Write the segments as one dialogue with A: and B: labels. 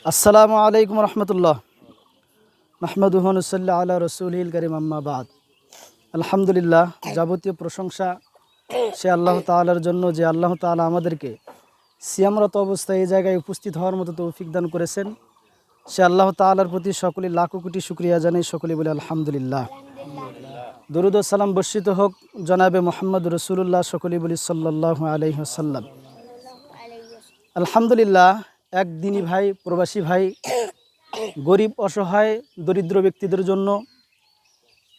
A: আসসালামু আলাইকুম রহমতুল্লাহ। মাহমুদুহু নুসাল্লি আলা রসুলিল করিম আম্মা বাদ। আলহামদুলিল্লাহ, যাবতীয় প্রশংসা সে আল্লাহ তাআলার জন্য, যে আল্লাহ তাআলা আমাদেরকে সিয়ামরত অবস্থায় এই জায়গায় উপস্থিত হওয়ার মতো তৌফিক দান করেছেন। সে আল্লাহ তাআলার প্রতি সকলে লাখো কোটি শুকরিয়া জানাই, সকলে বলে আলহামদুলিল্লাহ। দরুদ ও সালাম বর্ষিত হোক জনাবে মোহাম্মদ রসুল্লাহ, সকলে বলি সাল্লাল্লাহু আলাইহি ওয়াসাল্লাম। আলহামদুলিল্লাহ, এক দিনী ভাই, প্রবাসী ভাই, গরিব অসহায় দরিদ্র ব্যক্তিদের জন্য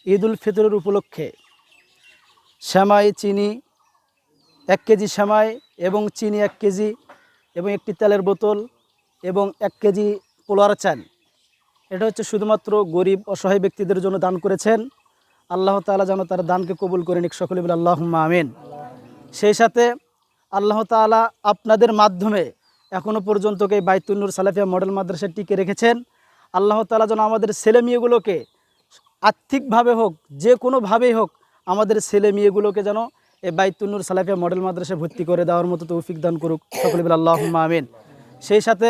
A: ঈদ উল ফিতরের উপলক্ষে সেমাই, চিনি 1 কেজি সেমাই এবং চিনি 1 কেজি এবং একটি তেলের বোতল এবং 1 কেজি পোলার চাল, এটা হচ্ছে শুধুমাত্র গরিব অসহায় ব্যক্তিদের জন্য দান করেছেন। আল্লাহ তাআলা যেন তার দানকে কবুল করে নিক, সকলে বলে আল্লাহুম্মা আমিন। সেই সাথে আল্লাহ তাআলা আপনাদের মাধ্যমে এখনও পর্যন্ত এই বাইতুন নূর সালাফিয়া মডেল মাদ্রাসা টিকে রেখেছেন। আল্লাহ তাআলা যেন আমাদের ছেলে মেয়েগুলোকে আর্থিকভাবে হোক, যে কোনোভাবেই হোক, আমাদের ছেলে মেয়েগুলোকে যেন এই বাইতুন নূর সালাফিয়া মডেল মাদ্রাসায় ভর্তি করে দেওয়ার মতো তৌফিক দান করুক, সকলে বলে আল্লাহুম্মা আমিন। সেই সাথে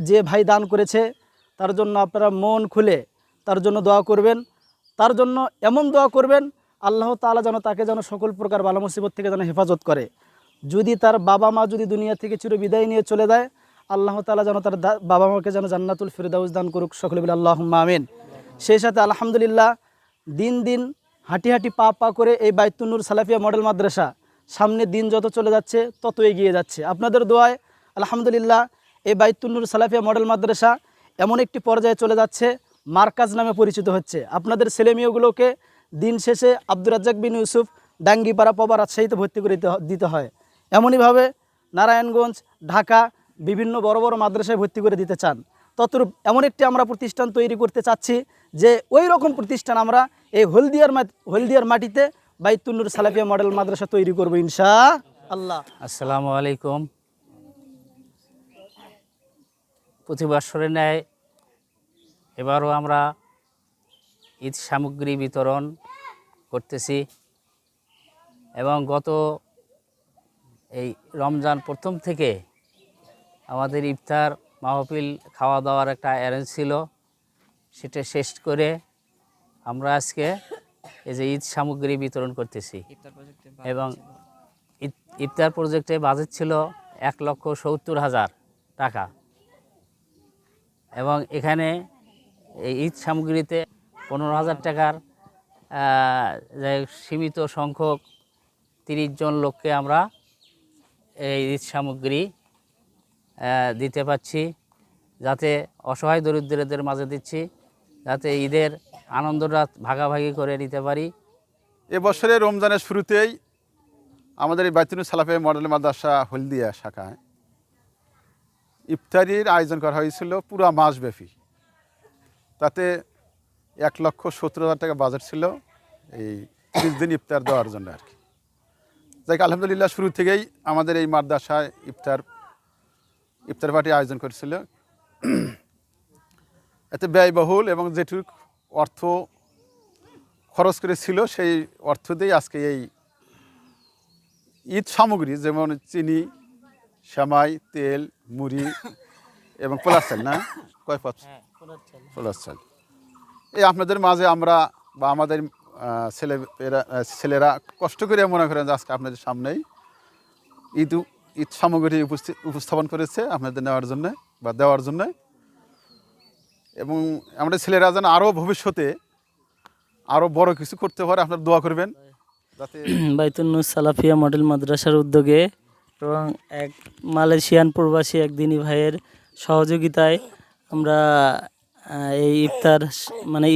A: যে ভাই দান করেছে তার জন্য আপনারা মন খুলে তার জন্য দোয়া করবেন, তার জন্য এমন দোয়া করবেন আল্লাহ তাআলা যেন তাকে যেন সকল প্রকার বালা মুসিবত থেকে যেন হেফাজত করে। যদি তার বাবা মা যদি দুনিয়া থেকে চির বিদায় নিয়ে চলে যায়, আল্লাহ তাআলা যেন তার বাবা মাকে যেন জান্নাতুল ফিরদাউস দান করুক, সকলে বলে আল্লাহুম্মা আমিন। সেই সাথে আলহামদুলিল্লাহ, দিন দিন হাঁটি হাঁটি পা পা করে এই বাইতুন নূর সালাফিয়া মডেল মাদ্রাসা সামনে দিন যত চলে যাচ্ছে তত এগিয়ে যাচ্ছে। আপনাদের দোয়ায় আলহামদুলিল্লাহ এই বাইতুন নূর সালাফিয়া মডেল মাদ্রাসা এমন একটি পর্যায়ে চলে যাচ্ছে, মার্কাজ নামে পরিচিত হচ্ছে। আপনাদের ছেলেমেয়েগুলোকে দিন শেষে আব্দুর রাজ্জাক বিন ইউসুফ ডাঙ্গিপাড়া পবা রাজশাহীতে ভর্তি করে দিতে হয়। এমনইভাবে নারায়ণগঞ্জ, ঢাকা বিভিন্ন বড় বড় মাদ্রাসায় ভর্তি করে দিতে চান। ততরূপ এমন একটি আমরা প্রতিষ্ঠান তৈরি করতে চাচ্ছি যে ওই রকম প্রতিষ্ঠান আমরা এই হলদিয়ার মাটিতে বাইতুন নূর সালাফিয়া মডেল মাদ্রাসা তৈরি করবো ইনশাআল্লাহ।
B: আসসালামু আলাইকুম। প্রতি বছরের ন্যায় এবারও আমরা ঈদ সামগ্রী বিতরণ করতেছি এবং গত এই রমজান প্রথম থেকে আমাদের ইফতার মাহফিল খাওয়া দাওয়ার একটা অ্যারেঞ্জ ছিল, সেটা শেষ করে আমরা আজকে এই যে ঈদ সামগ্রী বিতরণ করতেছি। এবং ইফতার প্রজেক্টে বাজেট ছিল 1,70,000 টাকা এবং এখানে এই ঈদ সামগ্রীতে 15,000 টাকার সীমিত সংখ্যক 30 জন লোককে আমরা এই ঈদ সামগ্রী দিতে পারছি, যাতে অসহায় দরিদ্রদের মাঝে দিচ্ছি, যাতে ঈদের আনন্দটা ভাগাভাগি করে নিতে পারি।
C: এবছরের রমজানের শুরুতেই আমাদের এই বাইতুন নূর সালাফিয়া মডেল মাদ্রাসা হলদিয়া শাখায় ইফতারির আয়োজন করা হয়েছিল পুরো মাসব্যাপী। তাতে 1,70,000 টাকা বাজেট ছিল এই 30 দিন ইফতার দেওয়ার জন্য আর কি। যাই আলহামদুলিল্লাহ, শুরু থেকেই আমাদের এই মাদ্রাসায় ইফতার পার্টি আয়োজন করেছিল। এতে ব্যয়বহুল এবং যেটুক অর্থ খরচ করেছিল সেই অর্থ দিয়ে আজকে এই ঈদ সামগ্রী, যেমন চিনি, সেমাই, তেল, মুড়ি এবং পোলার চাল, না কয় পোলার চাল, এই আপনাদের মাঝে আমরা বা আমাদের ছেলেরা কষ্ট করে মনে করেন যে আজকে আপনাদের সামনেই ঈদ সামগ্রী উপস্থাপন করেছে আপনাদের নেওয়ার জন্য বা দেওয়ার জন্য। এবং আমাদের ছেলেরা যেন আরও ভবিষ্যতে আরও বড় কিছু করতে পারে, আপনারা দোয়া করবেন যাতে।
D: বাইতুন নূর সালাফিয়া মডেল মাদ্রাসার উদ্যোগে এবং এক মালয়েশিয়ান প্রবাসী এক দিনী ভাইয়ের সহযোগিতায় আমরা এই ইফতার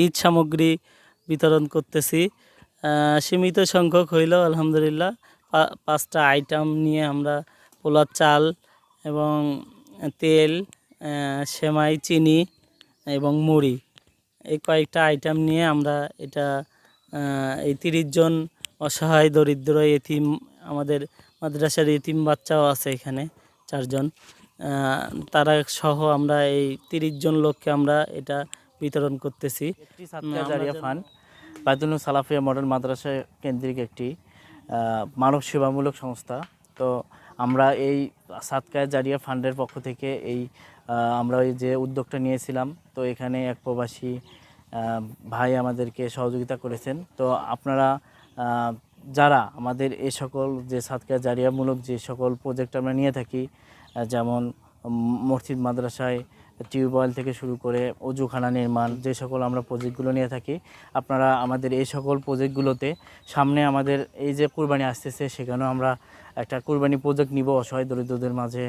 D: ঈদ সামগ্রী বিতরণ করতেছি। সীমিত সংখ্যক হইলেও আলহামদুলিল্লাহ 5টা আইটেম নিয়ে আমরা পোলার চাল এবং তেল, সেমাই, চিনি এবং মুড়ি, এই কয়েকটা আইটেম নিয়ে আমরা এটা এই 30 জন অসহায় দরিদ্র এতিম, আমাদের মাদ্রাসার এতিম বাচ্চাও আছে এখানে 4 জন, তারা সহ আমরা এই 30 জন লোককে আমরা এটা বিতরণ করতেছি।
B: জারিয়া ফান্ড বাইতুন নূর সালাফিয়া মডেল মাদ্রাসা কেন্দ্রিক একটি মানব সেবামূলক সংস্থা। তো আমরা এই সাদকায়ে জারিয়া ফান্ডের পক্ষ থেকে আমরা এই যে উদ্যোগটা নিয়েছিলাম, তো এখানে এক প্রবাসী ভাই আমাদেরকে সহযোগিতা করেছেন। তো আপনারা যারা আমাদের এই সকল যে সাদকায়ে জারিয়ামূলক যে সকল প্রজেক্ট আমরা নিয়ে থাকি, যেমন মসজিদ মাদ্রাসায় টিউবওয়েল থেকে শুরু করে অজুখানা নির্মাণ, যে সকল আমরা প্রজেক্টগুলো নিয়ে থাকি, আপনারা আমাদের এই সকল প্রজেক্টগুলোতে সামনে আমাদের এই যে কুরবানি আসতেছে, সেখানেও আমরা একটা কুরবানি প্রজেক্ট নিব অসহায় দরিদ্রদের মাঝে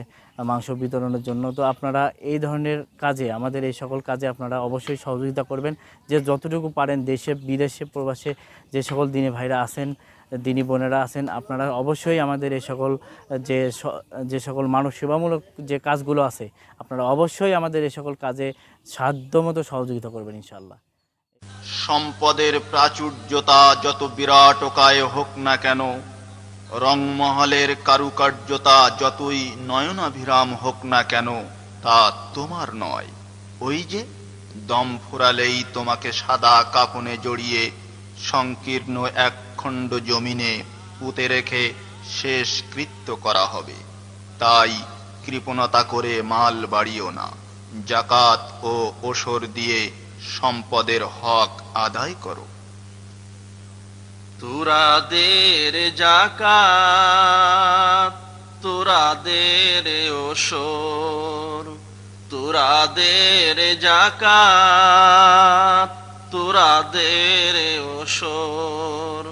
B: মাংস বিতরণের জন্য। তো আপনারা এই ধরনের কাজে, আমাদের এই সকল কাজে আপনারা অবশ্যই সহযোগিতা করবেন, যে যতটুকু পারেন দেশে বিদেশে প্রবাসে যে সকল দিনী ভাইরা আছেন, দিনী বোনেরা আছেন, আপনারা অবশ্যই আমাদের এই সকল যে সকল মানব সেবামূলক যে কাজগুলো আছে, আপনারা অবশ্যই আমাদের এই সকল কাজে সাধ্যমতো সহযোগিতা করবেন ইনশাআল্লাহ।
E: সম্পদের প্রাচুর্যতা যত বিরাটকায় হোক না কেন, রংমহলের কারুকার্যতা যতই নয়নাভিরাম হোক না কেন, তা তোমার নয়। ওই যে দম ফুরালেই তোমাকে সাদা কাফনে জড়িয়ে সংকীর্ণ এক খণ্ড জমিনে পুঁতে রেখে শেষ কৃত্য করা হবে। তাই কৃপণতা করে মাল বাড়িও না, জাকাত ও ওসর দিয়ে সম্পদের হক আদায় করো।
F: তোরাদের জাকাত, তোরাদের ওসর, তোরাদের জাকাত, তোরাদের ওসর।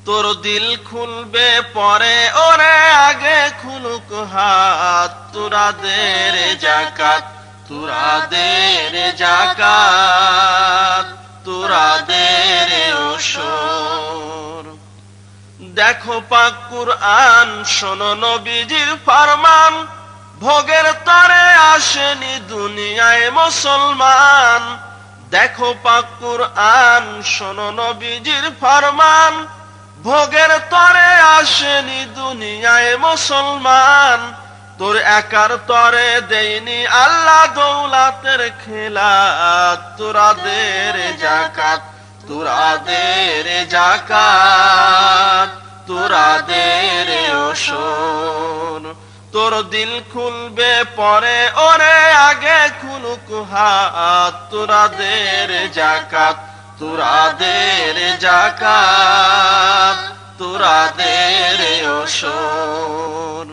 F: তোর দিল খুলবে পরে, ওরে আগে খুলুক হাত। তোরাদের জাকাত, তোরাদের জাকাত, তোরাদের ওসর। দেখো পাক কুরআন, শোনো নবীজির ফরমান, ভোগের তরে আসেনি দুনিয়ায় মুসলমান। দেখো পাক কুরআন, শোনো নবীজির ফরমান, ভোগের তরে আসেনি দুনিয়ায় মুসলমান। তোর একার তরে দেয়নি আল্লাহ দৌলাতের খেলাত। তোরাদের জাকাত, তোরাদের জাকাত, তোরাদের ওসর। তোর দিল খুলবে পরে, ওরে আগে খুলুক হাত। তোরাদের জাকাত, তোরাদের জাকাত, তোরাদের ওসর।